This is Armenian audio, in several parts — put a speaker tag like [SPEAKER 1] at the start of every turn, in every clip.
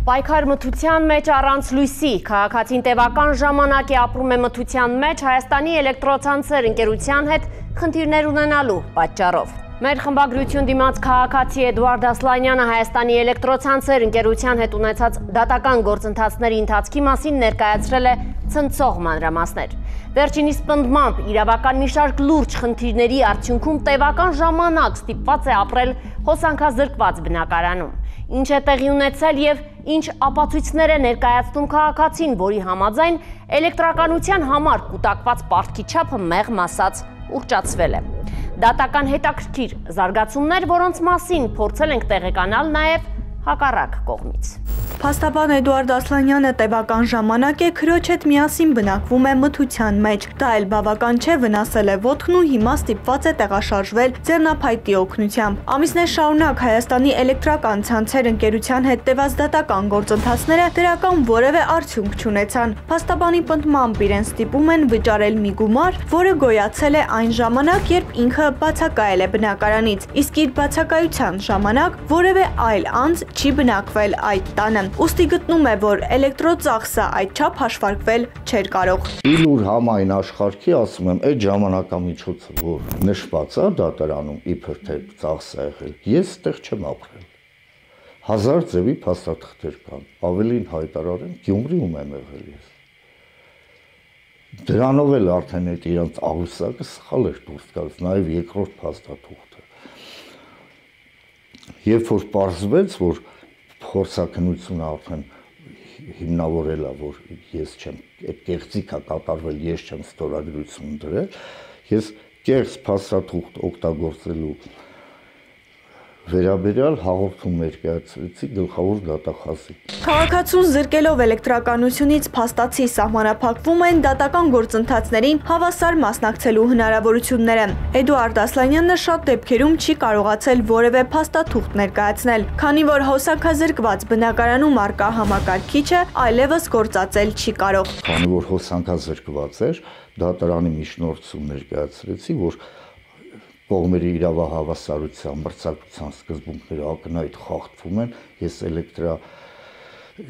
[SPEAKER 1] Պայքար մթության մեջ առանց լույսի, քաղաքացին տևական ժամանակ է ապրում է մթության մեջ Հայաստանի էլեկտրոցանցեր ընկերության հետ խնդիրներ ունենալու պատճառով։ Մեր խմբագրություն դիմաց քաղաքացի Էդուարդ Ասլանյանը Հայաստանի էլեկտրոցանցեր ընկերության հետ ունեցած դատական գործընթացների ընթացքի մասին ներկայացրել է ցնցող մանրամասներ։ Վերջինիս պնդմամբ իրավական մի շարք լուրջ խնդիրների արդյունքում տևական ժամանակ ստիպված է ապրել հոսանքազրկված բնակարանում։ Ինչ է տեղի ունեցել եւ ինչ ապացույցներ է ներկայացնում քաղաքացին, որի համաձայն էլեկտրականության համար կուտակված պարտքի չափը մեղմ ասած ուռճացվել է։ Դատական հետաքրքիր զարգացումներ, որոնց մասին փորձել ենք տեղեկանալ նաեւ հակառակ կողմից։
[SPEAKER 2] Փաստաբան Էդուարդ Ասլանյանը տևական ժամանակ է քրոջ հետ միասին բնակվում է մթության մեջ, դա էլ բավական չէ, վնասել է ոտքն ու հիմա ստիպված է տեղաշարժվել ձեռնափայտի օգնությամբ։ Ամիսներ շարունակ Հայաստանի էլեկտրական ցանցեր ընկերության հետ տևած դատական գործընթացները դրական որևէ արդյունք չունեցան։ Փաստաբանի պնդմամբ իրեն ստիպում են վճարել մի գումար, որը գոյացել է այն ժամանակ, երբ ինքը բացակայել է բնակարանից, իսկ իր բացակայության ժամանակ որևէ այլ անձ չի բնակվել այդ տանը։ Ուստի գտնում է, որ էլեկտրոծախսը այդչափ հաշվարկվել չէր կարող։
[SPEAKER 3] Իլուր համայն աշխարհի ասում եմ, այդ ժամանակամիջոցը, որ նշված է դատարանում իբր թե ծախս է եղել, ես այդտեղ չեմ ապրել։ Հազար ձևի փաստաթղթեր կան, ավելին հայտարարեմ, Գյումրիում եմ եղել ես։ Դրանով էլ արդեն այդ իրանց աղյուսակը սխալ էր դուրս գալիս, նաև երկրորդ փաստաթուղթը։ Երբ որ պարզվեց, որ փորձաքննությունը արդեն հիմնավորել է, որ ես չեմ, այդ կեղծիքա կատարվել, ես չեմ ստորագրություն դրել, ես կեղծ փաստաթուղթ օգտագործելու վերաբերյալ հաղորդում ներկայացրեցի գլխավոր դատախազի։
[SPEAKER 2] Քաղաքացուն զրկելով էլեկտրականությունից փաստացի սահմանափակվում են դատական գործընթացներին հավասար մասնակցելու հնարավորությունները։ Էդուարդ Ասլանյանը շատ դեպքերում չի կարողացել որևէ փաստաթուղթ ներկայացնել, քանի որ հոսանքազրկված բնակարանում առկա համակարգիչը այլևս գործածել չի կարող։
[SPEAKER 3] Քանի որ հոսանքազրկված էր, դատարանի միջնորդություն ներկայացրեցի, որ կողմերի իրավահավասարության, մրցակցության սկզբունքները ակնհայտ խախտվում են, ես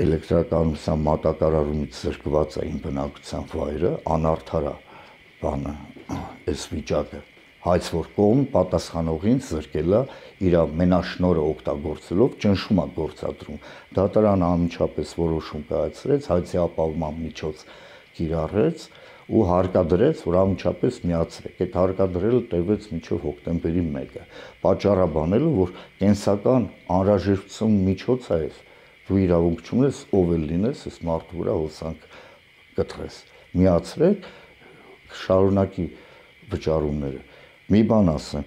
[SPEAKER 3] էլեկտրականության մատակարարումից զրկված է իմ բնակության վայրը, անարդար է բանը, այս վիճակը, հայց որ կողմ պատասխանողին զրկել է իր մենաշնորհը օգտագործելով ճնշում է գործադրում։ Դատարանը անմիջապես որոշում կայացրեց, հայցի ապահովման միջոց կիրառեց ու հարկադրեց, որ անմիջապես միացրեք։ Այդ հարկադրելը տևեց մինչև հոկտեմբերի 1-ը։ Պատճառը բանելու, որ կենսական անհրաժեշտություն միջոց է այս, դու իրավունք չունես, ով էլ լինես, այս մարդու վրա հոսանք կտրես։ Միացրեք, շարունակի վճարումները։ Մի բան ասեմ,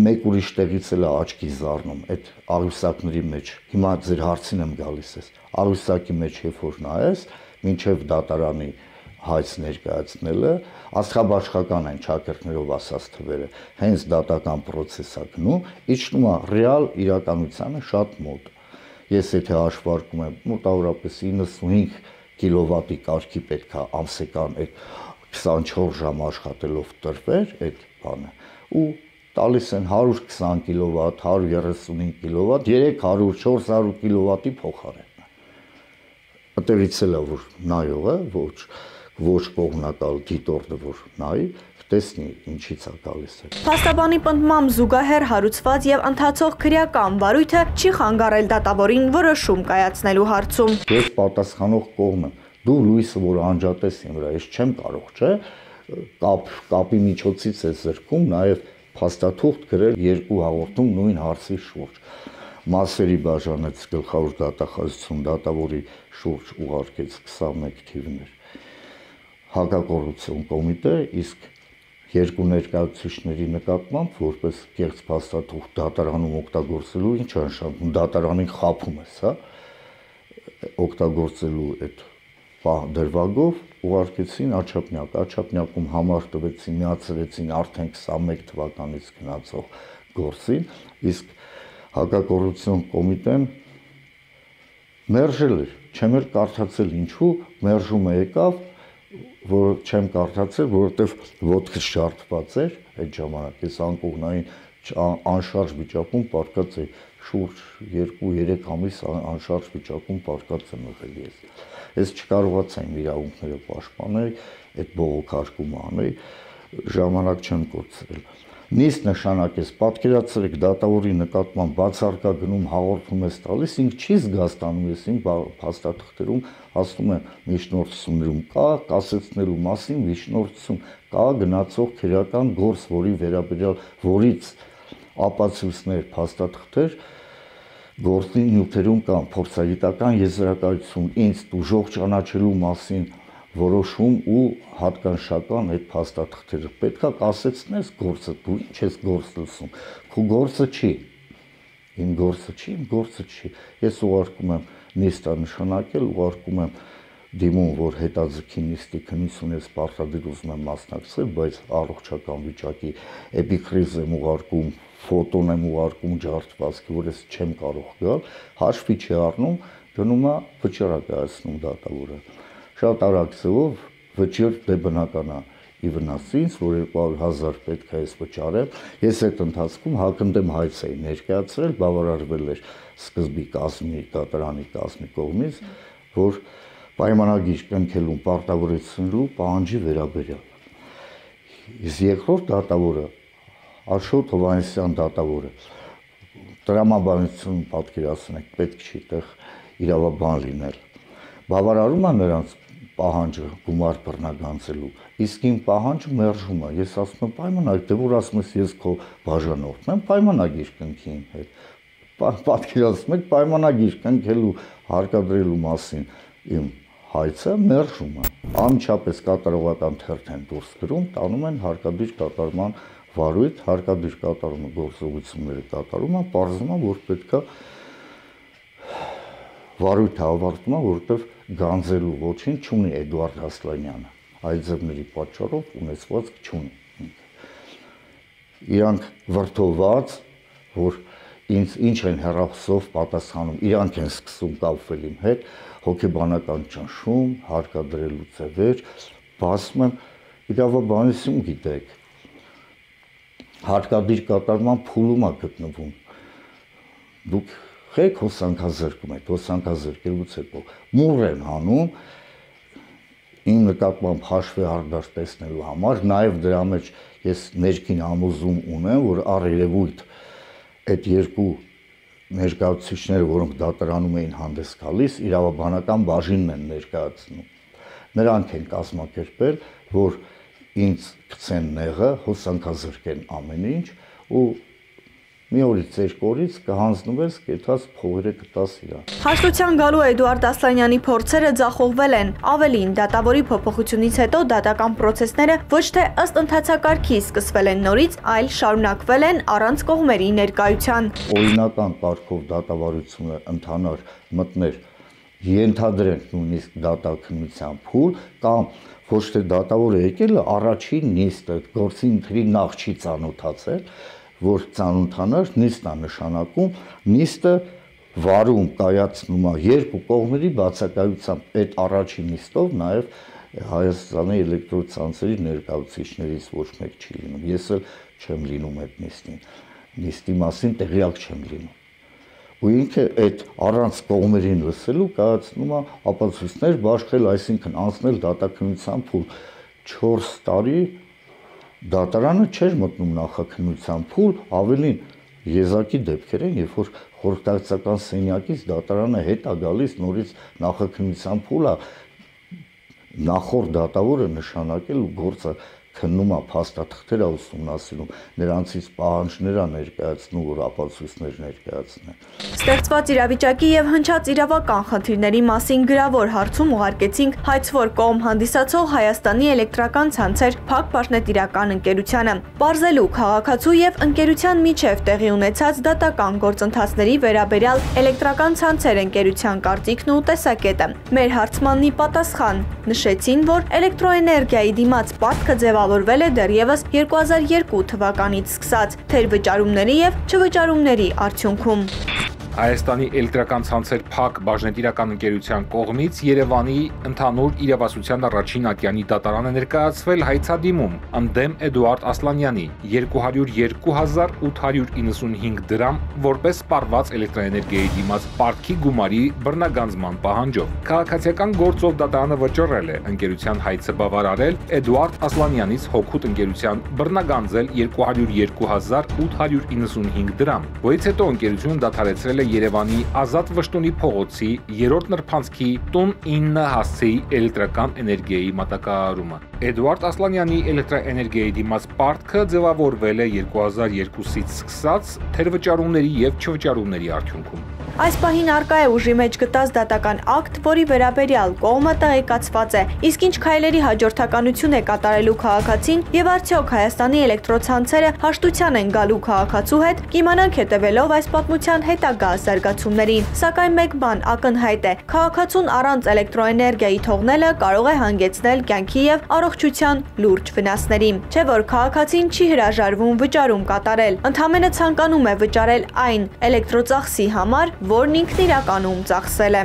[SPEAKER 3] մեկ ուրիշ տեղից էլ աչքի զառնում, այդ աղյուսակների մեջ, հիմա ձեր հարցին եմ գալիս ես, աղյուսակի մեջ երբ որ նայես, մինչև դատարանի հայց ներկայացնելը, աստղաբաշխական են ճակերտներով ասած թվերը, հենց դատական պրոցեսա գնում, իջնում է ռեալ իրականությանը շատ մոտ։ Ես եթե հաշվարկում եմ, մոտավորապես 95 կիլովատի կարգի պետք է ամսական այդ 24 ժամ աշխատելով տրվեր այդ բանը, ու տալիս են 120 կիլովատ, 135 կիլովատ, 300-400 կիլովատի փոխարեն։ Այդտեղից էլ է, որ նայողը, ոչ կողմնակալ դիտորդը, որ նայի, տեսնի ինչից է գալիս է։
[SPEAKER 2] Փաստաբանի պնդմամբ զուգահեռ հարուցված եւ ընթացող քրեական վարույթը չի խանգարել դատավորին որոշում կայացնելու հարցում։
[SPEAKER 3] Ես պատասխանող կողմ եմ, դու լույսը որ անջատես իմ վրա, ես չեմ կարող, չէ՞, կապի միջոցից է զրկում, նաեւ փաստաթուղթ գրել երկու հաղորդում նույն հարցի շուրջ։ Մասերի բաժանեց գլխավոր դատախազություն, դատավորի շուրջ ուղարկեց 21 թիվներ հակակոռուպցիոն կոմիտե, իսկ երկու ներկայացուցիչների նկատմամբ որպես կեղծ փաստաթուղթ դատարանում օգտագործելու ինչ է նշանակում, դատարանին խաբում ես, հա, օգտագործելու այդ դրվագով ուղարկեցին Աչափնյակ, Աչափնյակում համար տվեցին, միացրեցին արդեն 21 թվականից գնացող գործին, իսկ հակակոռուպցիոն կոմիտեն մերժել էր, չեմ էլ կարդացել ինչու, մերժումը եկավ, որ չեմ կարդացել, որովհետև ոտքս ջարդված էր այդ ժամանակ, ես անկողնային անշարժ վիճակում պառկած էի, շուրջ 2-3 ամիս անշարժ վիճակում պարկած եմ եղել ես։ Ես չկարողացա իմ իրավունքները պաշտպանել, այդ բողոքարկումը անել, ժամանակ չեմ կորցրել։ Նիստ նշանակես, պատկերացրեք դատավորի նկատմամբ բացարկագնում հաղորդում ես տալիս, ինք չի զգաստանում, ես իմ փաստաթղթերում ասում եմ միջնորդություններում կա, կասեցնելու մասին միջնորդություն կա գնացող քրեական գործ, որի վերաբերյալ որից ապացույցներ, փաստաթղթեր գործի նյութերում կան, փորձագիտական եզրակացություն, ինձ դժոխք ճանաչելու մասին որոշում ու հատկանշական այդ փաստաթղթերը պետքա կասեցնես գործը, դու ինչ ես գործ լսում, քո գործը չի, իմ գործը չի, ես ուղարկում եմ նիստա նշանակել, ուղարկում եմ դիմում, որ հետաձգի նիստի քննություն ես պարտադիր ուզում եմ մասնակցել, բայց առողջական վիճակի էպիկրիզ եմ ուղարկում, ֆոտոն եմ ուղարկում ջարդվածքի, որ ես չեմ կարող գալ, հաշվի չի առնում, գնում է վճռակայացնում դատավորը։ Շատ արագ ձևով վճիռ դե բնականա ի վնաս ինձ, որ 200,000 պետք է ես վճարեմ, ես այդ ընթացքում հակընդդեմ հայց էի ներկայացրել, բավարարվել էր սկզբի կազմի, դատարանի կազմի կողմից, որ պայմանագիր կնքելուն պարտավորեցնելու պահանջի վերաբերյալ։ Իսկ երկրորդ դատավորը Աշոտ Հովհաննիսյան դատավորը տրամաբանություն պատկերացնեք, պետք չի տեղ իրավաբան լինել։ Բավարարում է նրանց պահանջը գումար բռնագանցելու, իսկ իմ պահանջը մերժում է, ես ասում եմ պայմանագիր, դե որ ասում ես ես քո բաժանորդն եմ, պայմանագիր կնքի իմ հետ, պատկերացնում եք պայմանագիր կնքելու հարկադրելու մասին իմ հայցը մերժում է, անմիջապես կատարողական թերթ են դուրս գրում, տանում են հարկադիր կատարման վարույթ, հարկադիր կատարումը գործողությունները կատարում է, պարզվում է, որ պետքա վարույթը ավարտվում է, որովհետև գանձելու ոչինչ չունի Էդուարդ Ասլանյանը, այցებների պատճառով ունեցվածք չունի։ Իրանք վրդոված, որ ինձ ինչ են հեռախոսով պատասխանում, իրանք են սկսում կապվել իմ հետ, հոգեբանական ճնշում, հարկադրելու ձևեր, ասում եմ, իրավաբանություն գիտեք, հարկադիր կատարման փուլում է գտնվում, դուք խեք հոսանքազրկում եք, հոսանքազրկելուց հետո մուռ են հանում իմ նկատմամբ հաշվի արդար տեսնելու համար, նաև դրա մեջ ես ներքին համոզում ունեմ, որ առերևույթ այդ երկու ներկայացուցիչները, որոնք դատարանում էին հանդես գալիս, իրավաբանական բաժինն են ներկայացնում։ Նրանք են կազմակերպել, որ ինձ գցեն նեղը, հոսանքազրկեն ամեն ինչ ու մի օրից երկու օրից կհանձնվես կեթած փողերը կտաս իրան։
[SPEAKER 2] Հաշտության գալու Էդուարդ Ասլանյանի փորձերը ձախողվել են։ Ավելին, դատավորի փոփոխությունից հետո դատական պրոցեսները ոչ թե ըստ ընթացակարգի սկսվել են նորից, այլ շարունակվել են առանց կողմերի ներկայության։
[SPEAKER 3] Օրինական կարգով դատավարությունը ընդհանուր մտներ ենթադրենք նույնիսկ դատաքննության փուլ կամ ոչ թե դատավորը եկել է առաջին նիստը գործի ընթրի նախ չի ծանոթացել, որ ծանոթանար նիստն է նշանակում, նիստը վարում կայացնում է երկու կողմերի բացակայությամբ, այդ առաջին նիստով նաև Հայաստանի էլեկտրոցանցերի ներկայացուցիչներից ոչ մեկ չի լինում, ես էլ չեմ լինում այդ նիստի մասին տեղյակ չեմ լինում։ Ու ինքը այդ առանց կողմերին լսելու կայացնում է ապացույցներ բաշխել, այսինքն անցնել դատաքննության փուլ 4 տարի դատարանը չէր մտնում նախաքննության փուլ, ավելին եզակի դեպքեր են, երբ որ խորհրդակցական սենյակից դատարանը հետ է գալիս նորից նախաքննության փուլը նախորդ դատավորը նշանակել ու գործը քննում է փաստաթղթեր ուսումնասիրում, նրանցից պահանջներ է ներկայացնում, որ ապացույցներ ներկայացնեն։
[SPEAKER 2] Ստեղծված իրավիճակի եւ հնչած իրավական խնդիրների մասին գրավոր հարցում ուղարկեցինք հայցվոր կողմ հանդիսացող Հայաստանի էլեկտրական ցանցեր Փակ Պաշտետիրական ընկերությանը։ Պարզելու քաղաքացու եւ ընկերության միջև տեղի ունեցած դատական գործընթացների վերաբերյալ էլեկտրական ցանցեր ընկերության կարծիքն ու տեսակետը։ Մեր հարցմանի պատասխան նշեցին, որ էլեկտրոէներգիայի դիմաց պարտքը ձևավորվել է դեռևս 2002 թվականից սկսած թերվճարումների եւ չվճարումների արդյունքում։
[SPEAKER 4] Հայաստանի էլեկտրական ցանցեր ՓԱԿ բաժնետիրական ընկերության կողմից Երևանի ընդհանուր իրավասության առաջին ատյանի դատարան է ներկայացվել հայցադիմում ընդդեմ Էդուարդ Ասլանյանի 202.895 դրամ որպես սպառված էլեկտրաէներգիայի դիմաց պարտքի գումարի բռնագանձման պահանջով։ Քաղաքացիական գործով դատարանը վճռել է ընկերության հայցը բավարարել Էդուարդ Ասլանյանից հօգուտ ընկերության բռնագանձել 202.895 դրամ, որից հետո ընկերությունը դադարեցրել է Երևանի Ազատ Վշտունի փողոցի 3-րդ նրբանցքի տուն 9 հասցեի էլեկտրական էներգիայի մատակարարումը։ Էդուարդ Ասլանյանի էլեկտրաէներգիայի դիմաց պարտքը ձևավորվել է 2002-ից սկսած թերվճարումների եւ չվճարումների արդյունքում։
[SPEAKER 2] Այս պահին արկա է ուժի մեջ գտած դատական ակտ, որի վերաբերյալ կողմը տեղեկացված է, իսկ ինչ քայլերի հաջորդականություն է կատարելու քաղաքացին եւ արդյոք Հայաստանի էլեկտրոցանցերը հաշտության են գալու քաղաքացու հետ, կիմանանք հետևելով այս պատմության հետագա զարգացումներին։ Սակայն մեկ բան ակնհայտ է՝ քաղաքացուն առանց էլեկտրոէներգիայի թողնելը կարող է հանգեցնել կյանքի եւ առողջության լուրջ վնասների։ Չէ՞ որ քաղաքացին չի հրաժարվում վճարում կատարել, ընդհանրապես ցանկանում է վճարել այն էլեկտրոծախսի համար, որն ինքն իրականում ծախսել է։